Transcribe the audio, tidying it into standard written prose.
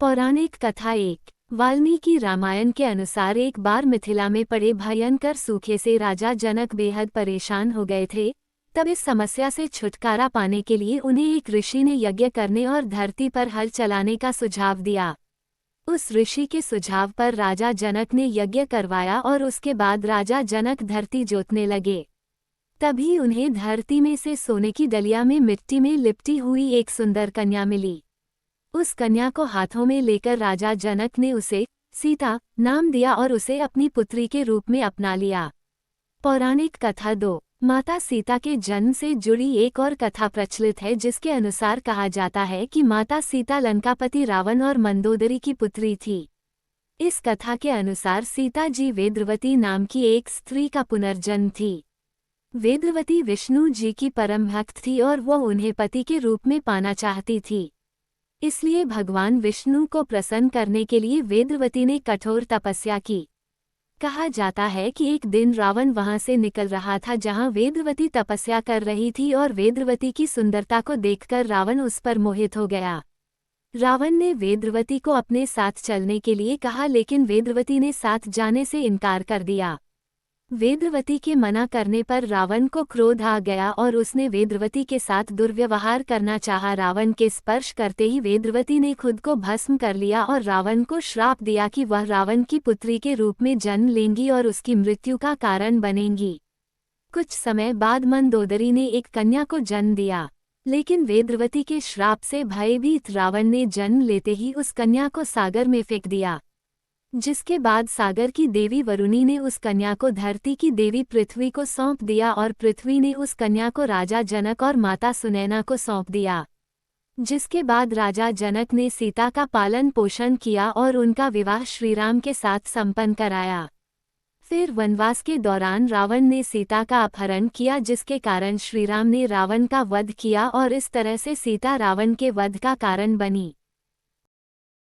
पौराणिक कथा एक। वाल्मीकि रामायण के अनुसार एक बार मिथिला में पड़े भयंकर सूखे से राजा जनक बेहद परेशान हो गए थे। तब इस समस्या से छुटकारा पाने के लिए उन्हें एक ऋषि ने यज्ञ करने और धरती पर हल चलाने का सुझाव दिया। उस ऋषि के सुझाव पर राजा जनक ने यज्ञ करवाया और उसके बाद राजा जनक धरती जोतने लगे। तभी उन्हें धरती में से सोने की डलिया में मिट्टी में लिपटी हुई एक सुंदर कन्या मिली। उस कन्या को हाथों में लेकर राजा जनक ने उसे सीता नाम दिया और उसे अपनी पुत्री के रूप में अपना लिया। पौराणिक कथा 2। माता सीता के जन्म से जुड़ी एक और कथा प्रचलित है, जिसके अनुसार कहा जाता है कि माता सीता लंकापति रावण और मंदोदरी की पुत्री थी। इस कथा के अनुसार सीता जी वेदवती नाम की एक स्त्री का पुनर्जन्म थी। वेदवती विष्णु जी की परम भक्त थी और वो उन्हें पति के रूप में पाना चाहती थी। इसलिए भगवान विष्णु को प्रसन्न करने के लिए वेदवती ने कठोर तपस्या की। कहा जाता है कि एक दिन रावण वहां से निकल रहा था जहां वेदवती तपस्या कर रही थी और वेदवती की सुंदरता को देखकर रावण उस पर मोहित हो गया। रावण ने वेदवती को अपने साथ चलने के लिए कहा, लेकिन वेदवती ने साथ जाने से इनकार कर दिया। वेदवती के मना करने पर रावण को क्रोध आ गया और उसने वेदवती के साथ दुर्व्यवहार करना चाहा। रावण के स्पर्श करते ही वेदवती ने खुद को भस्म कर लिया और रावण को श्राप दिया कि वह रावण की पुत्री के रूप में जन्म लेंगी और उसकी मृत्यु का कारण बनेंगी। कुछ समय बाद मंदोदरी ने एक कन्या को जन्म दिया, लेकिन वेदवती के श्राप से भयभीत रावण ने जन्म लेते ही उस कन्या को सागर में फेंक दिया, जिसके बाद सागर की देवी वरुणी ने उस कन्या को धरती की देवी पृथ्वी को सौंप दिया और पृथ्वी ने उस कन्या को राजा जनक और माता सुनैना को सौंप दिया। जिसके बाद राजा जनक ने सीता का पालन पोषण किया और उनका विवाह श्रीराम के साथ संपन्न कराया। फिर वनवास के दौरान रावण ने सीता का अपहरण किया, जिसके कारण श्रीराम ने रावण का वध किया और इस तरह से सीता रावण के वध का कारण बनी।